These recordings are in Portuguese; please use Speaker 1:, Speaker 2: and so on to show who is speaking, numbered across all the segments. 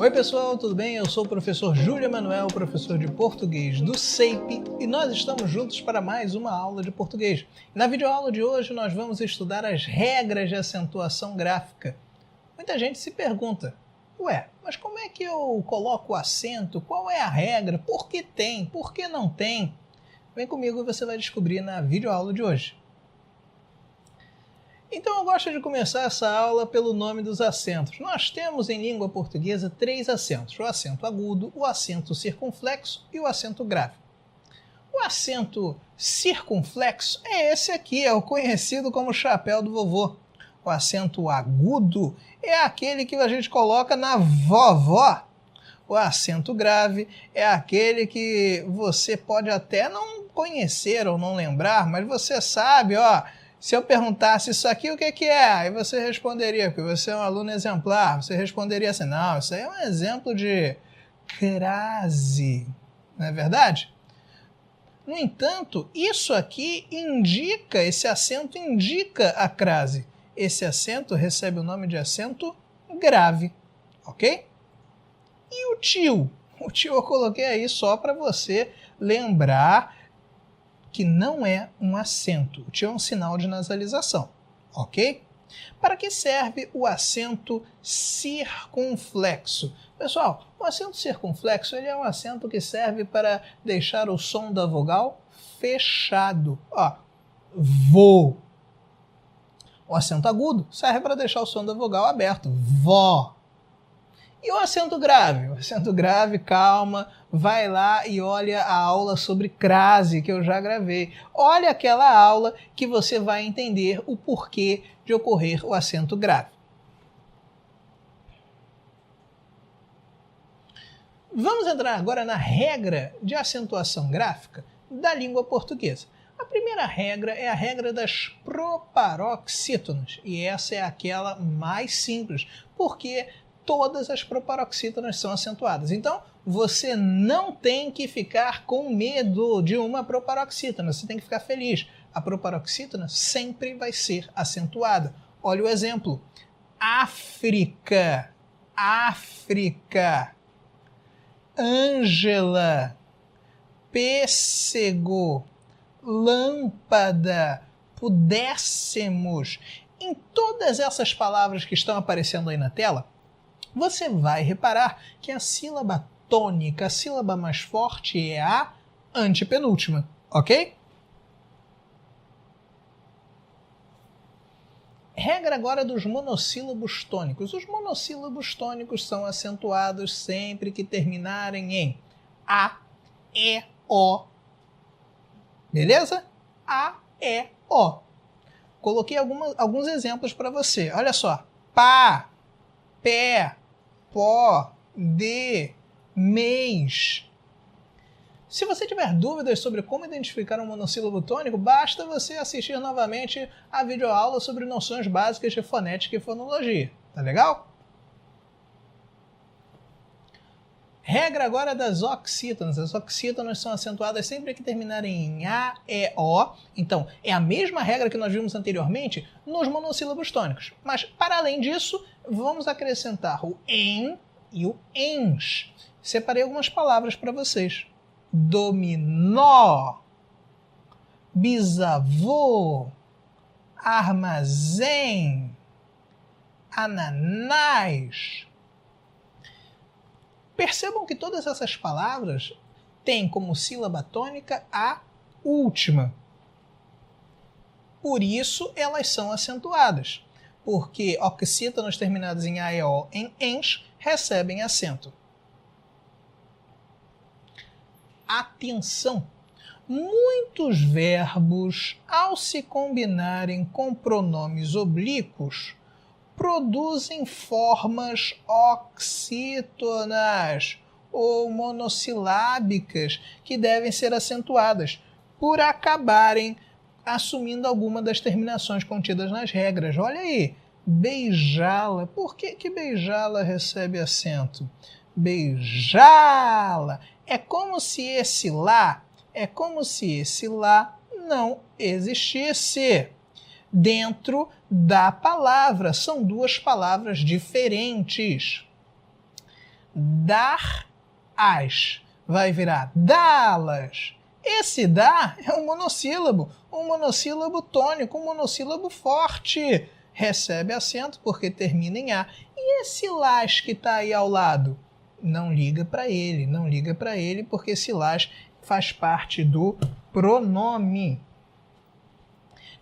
Speaker 1: Oi pessoal, tudo bem? Eu sou o professor Júlio Emanuel, professor de português do SEIP, e nós estamos juntos para mais uma aula de português. Na videoaula de hoje nós vamos estudar as regras de acentuação gráfica. Muita gente se pergunta, ué, mas como é que eu coloco o acento? Qual é a regra? Por que tem? Por que não tem? Vem comigo e você vai descobrir na videoaula de hoje. Então eu gosto de começar essa aula pelo nome dos acentos. Nós temos em língua portuguesa 3 acentos: o acento agudo, o acento circunflexo e o acento grave. O acento circunflexo é esse aqui, é o conhecido como chapéu do vovô. O acento agudo é aquele que a gente coloca na vovó. O acento grave é aquele que você pode até não conhecer ou não lembrar, mas você sabe, ó. Se eu perguntasse isso aqui, o que é? Aí você responderia, porque você é um aluno exemplar, você responderia assim, não, isso aí é um exemplo de crase, não é verdade? No entanto, isso aqui indica, esse acento indica a crase. Esse acento recebe o nome de acento grave, ok? E o tio? O tio eu coloquei aí só para você lembrar que não é um acento. O tio é um sinal de nasalização, ok? Para que serve o acento circunflexo? Pessoal, o acento circunflexo ele é um acento que serve para deixar o som da vogal fechado. Ó, vô. O acento agudo serve para deixar o som da vogal aberto. Vó. E o acento grave? O acento grave, calma, vai lá e olha a aula sobre crase que eu já gravei. Olha aquela aula que você vai entender o porquê de ocorrer o acento grave. Vamos entrar agora na regra de acentuação gráfica da língua portuguesa. A primeira regra é a regra das proparoxítonas, e essa é aquela mais simples, porque todas as proparoxítonas são acentuadas. Então, você não tem que ficar com medo de uma proparoxítona, você tem que ficar feliz. A proparoxítona sempre vai ser acentuada. Olha o exemplo. África, África. Ângela, pêssego, lâmpada, pudéssemos. Em todas essas palavras que estão aparecendo aí na tela, você vai reparar que a sílaba tônica, a sílaba mais forte é a antepenúltima, ok? Regra agora dos monossílabos tônicos. Os monossílabos tônicos são acentuados sempre que terminarem em A, E, O. Beleza? A, E, O. Coloquei alguns exemplos para você. Olha só. Pá, pé, pó, de, mês. Se você tiver dúvidas sobre como identificar um monossílabo tônico, basta você assistir novamente a videoaula sobre noções básicas de fonética e fonologia. Tá legal? Regra agora das oxítonas. As oxítonas são acentuadas sempre que terminarem em A, E, O. Então, é a mesma regra que nós vimos anteriormente nos monossílabos tônicos. Mas, para além disso, vamos acrescentar o em e o ens. Separei algumas palavras para vocês. Dominó, bisavô, armazém, ananás. Percebam que todas essas palavras têm como sílaba tônica a última. Por isso elas são acentuadas, porque oxítonas terminadas em A e O em ens recebem acento. Atenção! Muitos verbos, ao se combinarem com pronomes oblíquos, produzem formas oxítonas ou monossilábicas que devem ser acentuadas, por acabarem assumindo alguma das terminações contidas nas regras. Olha aí, beijá-la. Por que beijá-la recebe acento? Beijá-la. É como se esse lá não existisse dentro da palavra. São duas palavras diferentes. dar-as. Vai virar dá-las. Esse dá é um monossílabo tônico, um monossílabo forte. Recebe acento porque termina em A. E esse las que está aí ao lado? Não liga para ele, porque esse las faz parte do pronome.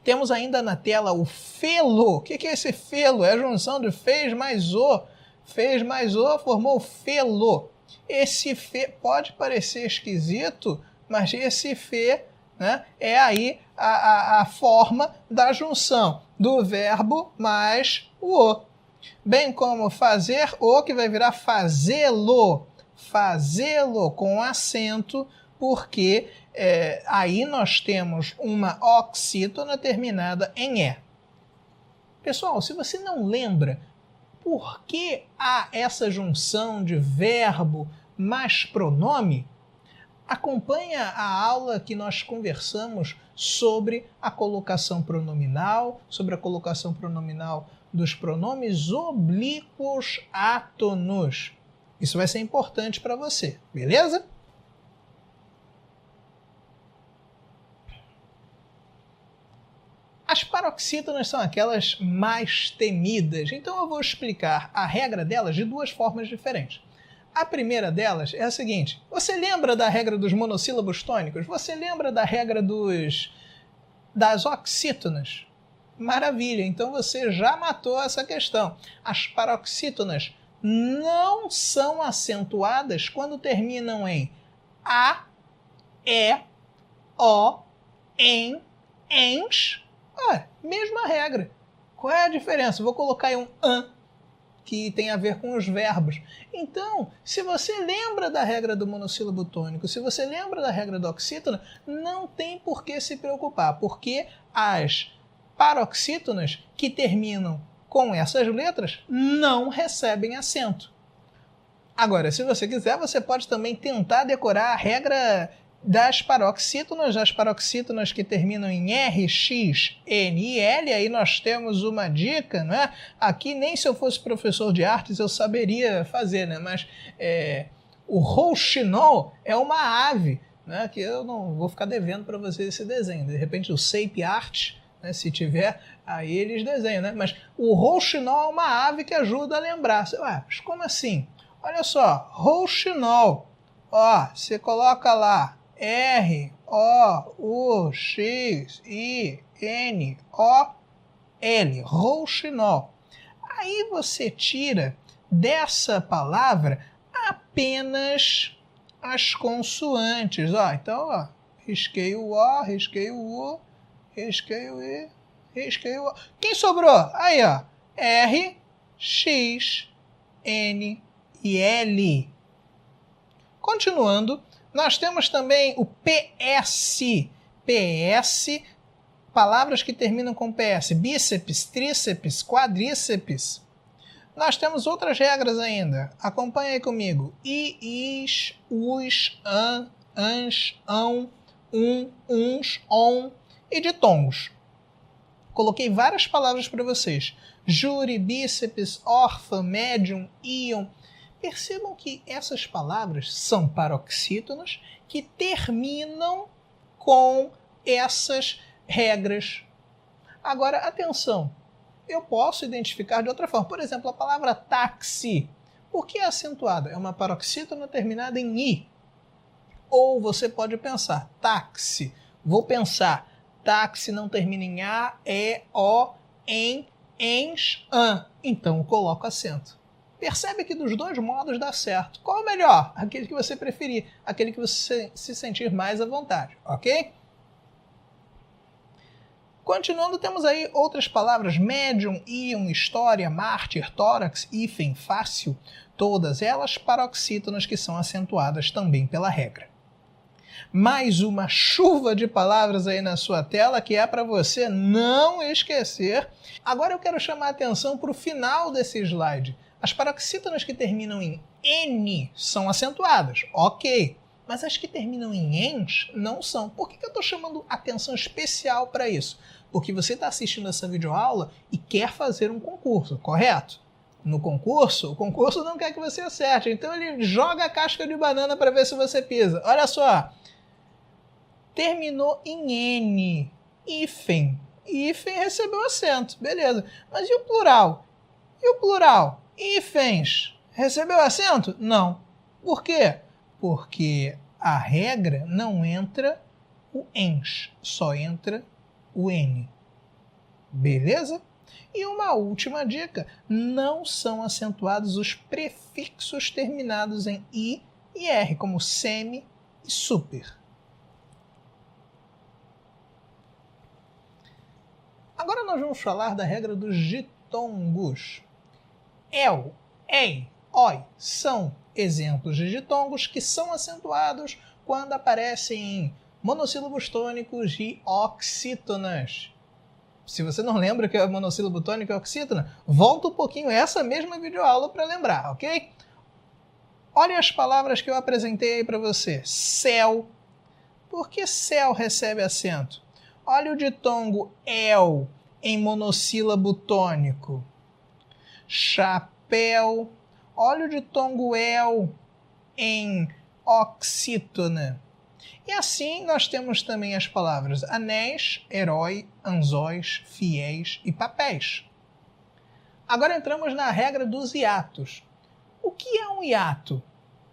Speaker 1: Temos ainda na tela o felo. O que é esse felo? É a junção de fez mais o. Fez mais o formou felo. Esse fe pode parecer esquisito, mas esse fe, né, é aí a forma da junção do verbo mais o. Bem como fazer o, que vai virar fazê-lo. Fazê-lo com acento, porque aí nós temos uma oxítona terminada em E. Pessoal, se você não lembra por que há essa junção de verbo mais pronome, acompanha a aula que nós conversamos sobre a colocação pronominal, dos pronomes oblíquos átonos. Isso vai ser importante para você, beleza? As paroxítonas são aquelas mais temidas, então eu vou explicar a regra delas de duas formas diferentes. A primeira delas é a seguinte: você lembra da regra dos monossílabos tônicos? Você lembra da regra das oxítonas? Maravilha, então você já matou essa questão. As paroxítonas não são acentuadas quando terminam em A, E, O, em, ens. Mesma regra. Qual é a diferença? Vou colocar aí um an, que tem a ver com os verbos. Então, se você lembra da regra do monossílabo tônico, se você lembra da regra da oxítona, não tem por que se preocupar, porque as paroxítonas que terminam com essas letras não recebem acento. Agora, se você quiser, você pode também tentar decorar a regra das paroxítonas que terminam em R, X, N e L. Aí nós temos uma dica, não é? Aqui nem se eu fosse professor de artes eu saberia fazer, né? Mas o rouxinol é uma ave, né? Que eu não vou ficar devendo para vocês esse desenho. De repente o Shape Art, né? Se tiver, aí eles desenham, né? Mas o rouxinol é uma ave que ajuda a lembrar. Mas como assim? Olha só, rouxinol. Ó, você coloca lá R, O, U, X, I, N, O, L, rouxinol. Aí você tira dessa palavra apenas as consoantes. Então, risquei o O, risquei o U, risquei o I, risquei o O. Quem sobrou? Aí, ó, R, X, N e L. Continuando, nós temos também o PS. PS, palavras que terminam com PS. Bíceps, tríceps, quadríceps. Nós temos outras regras ainda. Acompanhe aí comigo. I, is, us, an, ans, ão, uns, on e ditongos. Coloquei várias palavras para vocês. Júri, bíceps, órfã, médium, íon. Percebam que essas palavras são paroxítonas que terminam com essas regras. Agora, atenção, eu posso identificar de outra forma. Por exemplo, a palavra táxi. Por que é acentuada? É uma paroxítona terminada em I. Ou você pode pensar, táxi. Vou pensar, táxi não termina em A, E, O, em, ens, an. Então, eu coloco acento. Percebe que dos dois modos dá certo. Qual é o melhor? Aquele que você preferir, aquele que você se sentir mais à vontade, ok? Continuando, temos aí outras palavras: médium, íon, história, mártir, tórax, hífen, fácil, todas elas paroxítonas que são acentuadas também pela regra. Mais uma chuva de palavras aí na sua tela que é para você não esquecer. Agora eu quero chamar a atenção para o final desse slide. As paroxítonas que terminam em N são acentuadas, ok. Mas as que terminam em ens não são. Por que eu estou chamando atenção especial para isso? Porque você está assistindo essa videoaula e quer fazer um concurso, correto? no concurso, o concurso não quer que você acerte, então ele joga a casca de banana para ver se você pisa. Olha só, terminou em N, hífen. Hífen recebeu acento, beleza. Mas e o plural? E o plural? Hífens. Recebeu acento? Não. Por quê? Porque a regra não entra o ens, só entra o N. Beleza? E uma última dica, não são acentuados os prefixos terminados em I e R, como semi e super. Agora nós vamos falar da regra dos ditongos. El, ei, oi são exemplos de ditongos que são acentuados quando aparecem em monossílabos tônicos e oxítonas. Se você não lembra que é monossílabo tônico e oxítona, volta um pouquinho essa mesma videoaula para lembrar, ok? Olha as palavras que eu apresentei aí para você. Céu. Por que céu recebe acento? Olha o ditongo el em monossílabo tônico. Chapéu. Olha o ditongo el em oxítona. E assim nós temos também as palavras anéis, herói, anzóis, fiéis e papéis. Agora entramos na regra dos hiatos. O que é um hiato?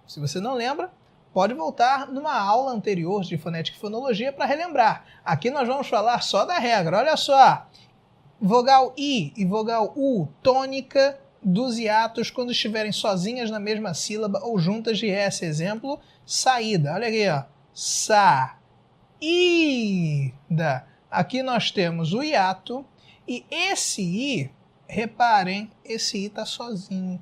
Speaker 1: Se você não lembra, pode voltar numa aula anterior de fonética e fonologia para relembrar. Aqui nós vamos falar só da regra. Olha só, vogal I e vogal U, tônica dos hiatos quando estiverem sozinhas na mesma sílaba ou juntas de S. Exemplo, saída. Olha aqui, ó. Saída. Aqui nós temos o hiato e esse I, reparem, esse I está sozinho.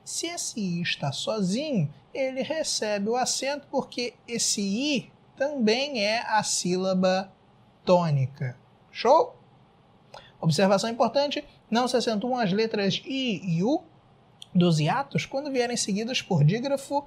Speaker 1: Se esse I está sozinho, ele recebe o acento porque esse I também é a sílaba tônica. Show? Observação importante, não se acentuam as letras I e U dos hiatos quando vierem seguidas por dígrafo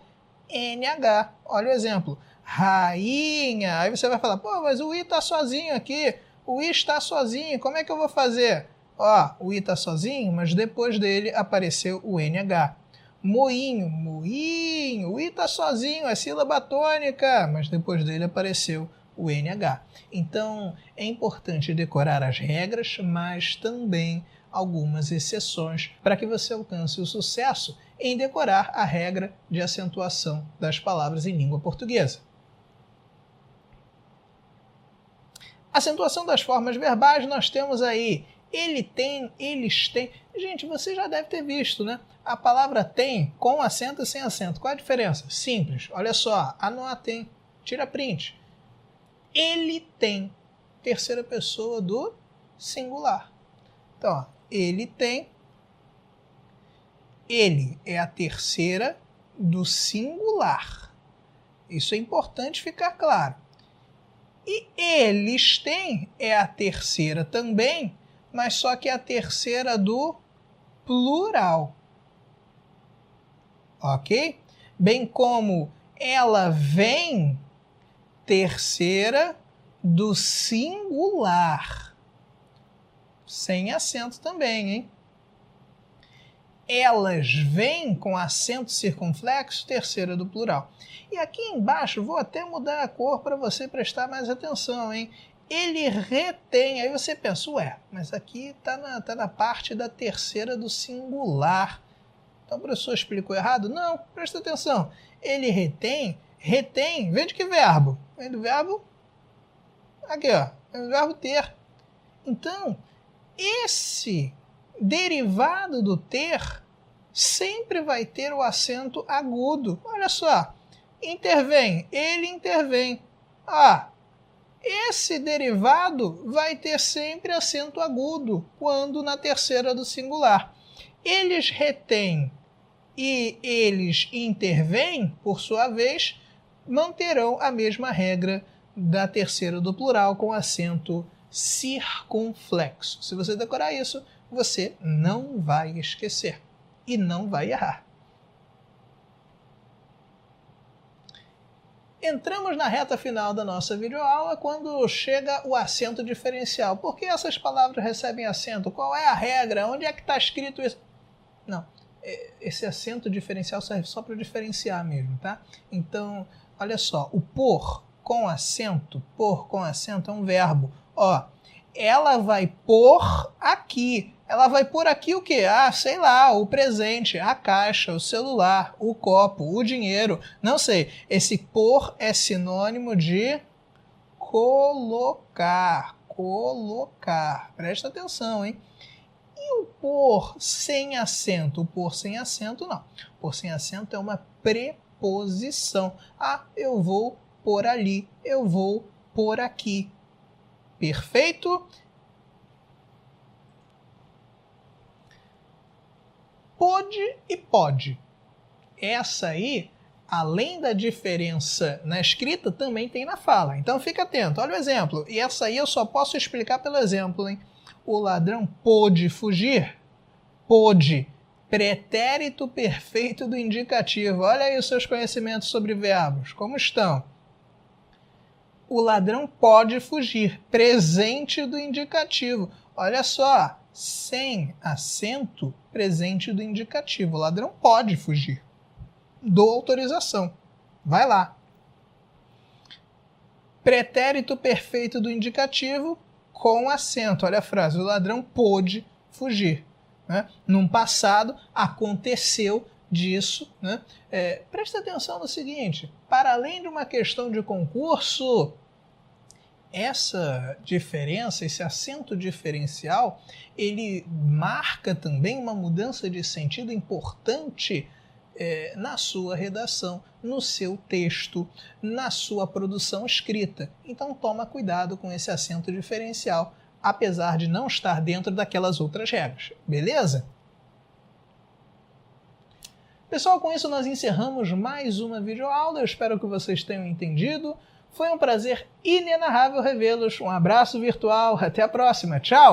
Speaker 1: NH. Olha o exemplo. Rainha. Aí você vai falar, pô, mas o I está sozinho aqui. O I está sozinho. Como é que eu vou fazer? Ó, o I está sozinho, mas depois dele apareceu o NH. Moinho. Moinho. O I está sozinho, é sílaba tônica, mas depois dele apareceu o NH. Então, é importante decorar as regras, mas também algumas exceções para que você alcance o sucesso em decorar a regra de acentuação das palavras em língua portuguesa. Acentuação das formas verbais, nós temos aí ele tem, eles têm. Gente, você já deve ter visto, né? A palavra tem com acento e sem acento. Qual a diferença? Simples. Olha só, anotem, tira print. Ele tem, terceira pessoa do singular. Então, ó, ele tem, ele é a terceira do singular. Isso é importante ficar claro. E eles têm é a terceira também, mas só que é a terceira do plural. Ok? Bem como ela vem, terceira do singular. Sem acento também, hein? Elas vêm com acento circunflexo, terceira do plural. E aqui embaixo, vou até mudar a cor para você prestar mais atenção, hein? Ele retém, aí você pensa, ué, mas aqui está na parte da terceira do singular. Então o professor explicou errado? Não, presta atenção. Ele retém, vem de que verbo? Vem do verbo, aqui ó, vem do verbo ter. Então, esse derivado do ter sempre vai ter o acento agudo. Olha só, intervém, ele intervém. Esse derivado vai ter sempre acento agudo quando na terceira do singular. Eles retêm e eles intervêm, por sua vez, manterão a mesma regra da terceira do plural com acento circunflexo. Se você decorar isso, você não vai esquecer e não vai errar. Entramos na reta final da nossa videoaula quando chega o acento diferencial. Por que essas palavras recebem acento? Qual é a regra? Onde é que está escrito isso? Não, esse acento diferencial serve só para diferenciar mesmo, tá? Então, olha só, o pôr com acento é um verbo. Ó, ela vai pôr aqui. Ela vai pôr aqui o quê? Ah, sei lá, o presente, a caixa, o celular, o copo, o dinheiro. Não sei. Esse pôr é sinônimo de colocar. Colocar. Presta atenção, hein? E o pôr sem acento? O pôr sem acento, não. Pôr sem acento é uma preposição. Ah, eu vou por ali. Eu vou por aqui. Perfeito? Pôde e pode. Essa aí, além da diferença na escrita, também tem na fala. Então fica atento. Olha o exemplo. E essa aí eu só posso explicar pelo exemplo, hein? O ladrão pôde fugir? Pôde. Pretérito perfeito do indicativo. Olha aí os seus conhecimentos sobre verbos. Como estão? O ladrão pode fugir. Presente do indicativo. Olha só. Sem acento, presente do indicativo. O ladrão pode fugir. Dou autorização. Vai lá. Pretérito perfeito do indicativo com acento. Olha a frase. O ladrão pôde fugir. Né? Num passado, aconteceu disso. Né? Presta atenção no seguinte. Para além de uma questão de concurso, essa diferença, esse acento diferencial, ele marca também uma mudança de sentido importante na sua redação, no seu texto, na sua produção escrita. Então toma cuidado com esse acento diferencial, apesar de não estar dentro daquelas outras regras. Beleza? Pessoal, com isso nós encerramos mais uma videoaula. Eu espero que vocês tenham entendido. Foi um prazer inenarrável revê-los. Um abraço virtual. Até a próxima. Tchau!